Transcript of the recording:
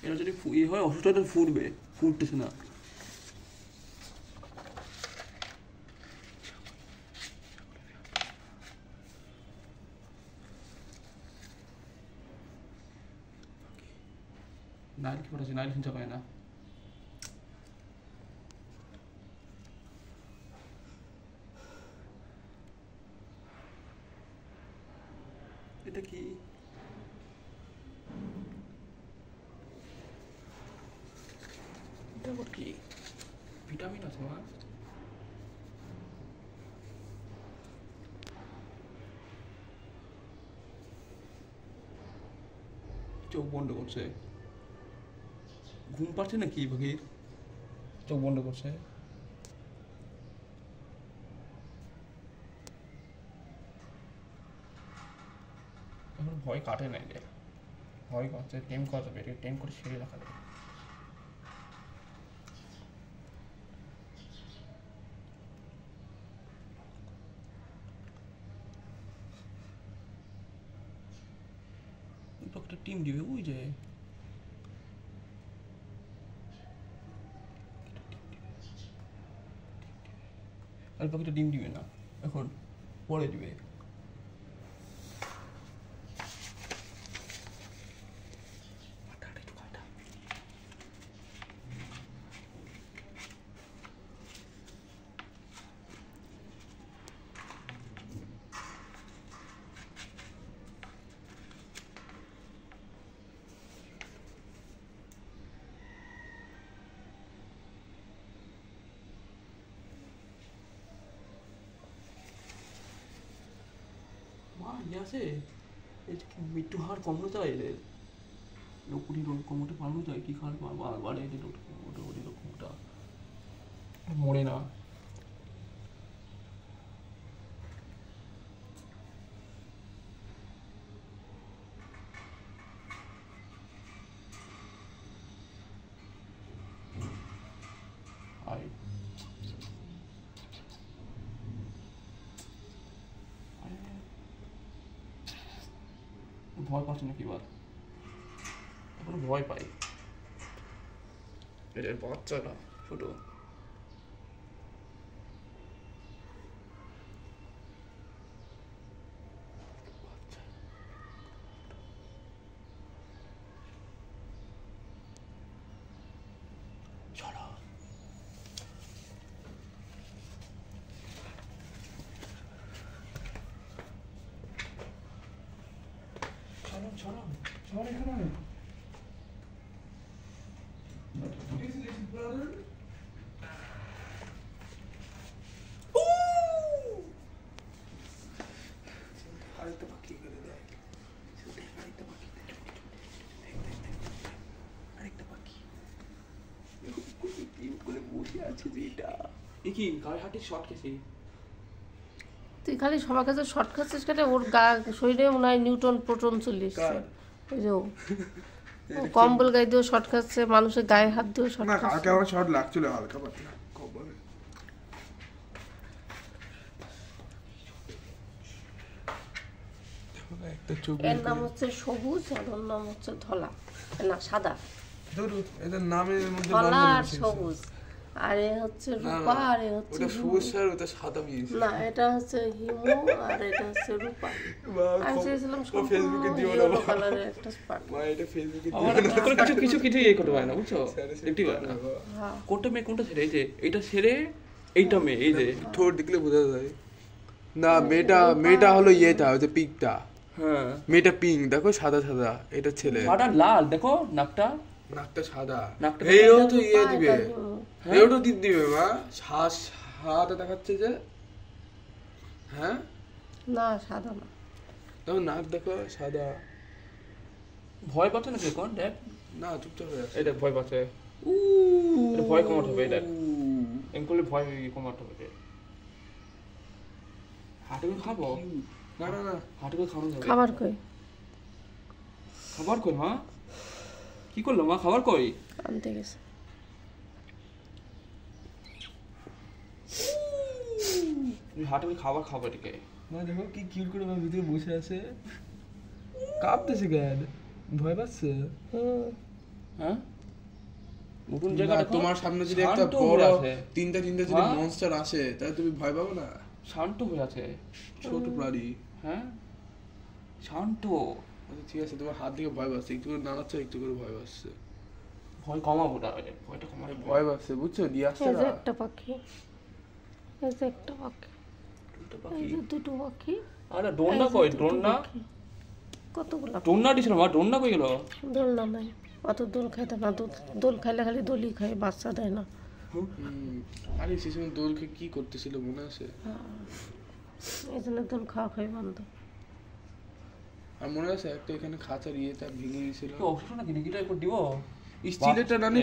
এটা যদি ইয়ে হয় অসুস্থতা ফুটবে, ফুটতেছে না। নাইল কি পড়েছে, নাইল শুনতে পায় না। এটা কি এটা আবার কি ভিটামিন আছে মা? চোখ বন্ধ করছে, ঘুম পাচ্ছে না কি পাখির? চোখ বন্ধ করছে। এখন ভয় কাটে না, রে ভয় করছে, টেম করা যাবে, টেম করে ছেড়ে রাখা যাবে। একটা টিম দিবে ওই যে, আর পাখিটা ডিম দিবে না এখন, পরে দিবে। আছে মৃত্যু হার কমানো যায়, এদের লোকটি কমাতে পারানো যায় কি? খার বাড়ে এদের মোটামুটি রকমটা মরে না। ভয় পাচ্ছে না কি বার? ভয় পাই, এদের বাচ্চা না ছোট। তুই খালি সবার কাছে শর্ট খাচ্ছিস কেন? ওর গা শরীরে মনে হয় নিউটন প্রোটন চলে এসছে। ওই যে কম্বল গায়ে দিয়েও শর্ট খাচ্ছে, মানুষের গায়ে হাত দিয়েও শর্ট খাচ্ছে। কালকে আমার শর্ট লাগছিল হালকা পাতলা কম্বলে। এর নাম হচ্ছে সবুজ আর ওর নাম হচ্ছে ধলা, না সাদা। এদের নামের মধ্যে ধলা আর সবুজ, আর এ হচ্ছে রূপা আর এ হচ্ছে ওটা সবুজ আর ওটা সাদা মিশ। না এটা হচ্ছে হিমু আর এটা হচ্ছে রূপা। আমি চেয়েছিলাম ফেসবুকে দিও না কালারের একটা স্পট। মা এটা ফেসবুকে দিও না, কিছু কিছু কিছু এই করতে পারে না, বুঝছো? একটু পারে না। কোনটা মেয়ে কোনটা ছেড়ে? এই যে এইটা ছেড়ে এইটা মেয়ে, এই যে ঠোঁট দেখলে বোঝা যায় না। মেয়েটা হলো ইয়েটা, ওই যে পিঙ্কটা। হ্যাঁ মেয়েটা পিঙ্ক, দেখো সাদা সাদা। এটা ছেলে, সাদা লাল, দেখো নাকটা সাদা। নাকটা এইও তো ইয়ে দিবে, এইও তো দিবে মা। সাদা দেখাচ্ছে যে, হ্যাঁ না সাদা না। দেখো নাক দেখো সাদা। ভয় পাচ্ছে না কোন? দেখ না চুপচাপ হয়ে আছে। এই দেখ ভয় পাচ্ছে। এটা ভয় কমাতে হবে, দেখ এমকুলে ভয় কমাতে হবে। হাঁটু খাবো না না না, হাঁটু খাওয়ানো যাবে। খাবার কই? খাবার কই মা? কি করলো মা? খাবার কই? আনতে গেছে। হাঁটু খাবার খাবো এটাকে। মা দেখো কি কিউট করে আমার ভিতরে বসে আছে, কাঁপতেছে কেন? ভয় পাচ্ছে? হ্যাঁ নতুন না, জায়গা দেখো তোমার সামনে যদি একটা শান্ত বড় হয়ে আছে। তিনটা যদি হ্যাঁ? মনস্টার আসে তাহলে তুমি ভয় পাবে না? শান্ত হয়ে আছে। ছোট প্রাণী। হ্যাঁ শান্ত। আচ্ছা ঠিক আছে, তোমার হাত থেকে ভয় পাচ্ছে, একটু করে নাড়াচ্ছে, একটু করে ভয় পাচ্ছে। ভয় কমাবো না, ভয়টা কমাতে ভয় পাচ্ছে বুঝছো, দিয়ে আসছে এই যে না। একটা পাখি, এই যে একটা পাখি, এই যে দুটো পাখি, আরে এই ডোন্না যে কই দুটো ডোন্না? পাখি। কতগুলা ডোন্না দিছিল মা, ডোন্না কই গেল? দোলনা নাই, অত দোল খাইতে না, দোল খাইলে খালি দোলই খায়, বাচ্চা দেয় না। আরে সে সময় দোলকে কি করতেছিল মনে আছে? এই জন্য দোল খাওয়া খাই বন্ধ। আর মনে আছে একটা এখানে খাঁচার ইয়েটা ভেঙে গেছিল, তো অবশ্য নাকি নিকিটা একবার দিব স্টিলেরটা না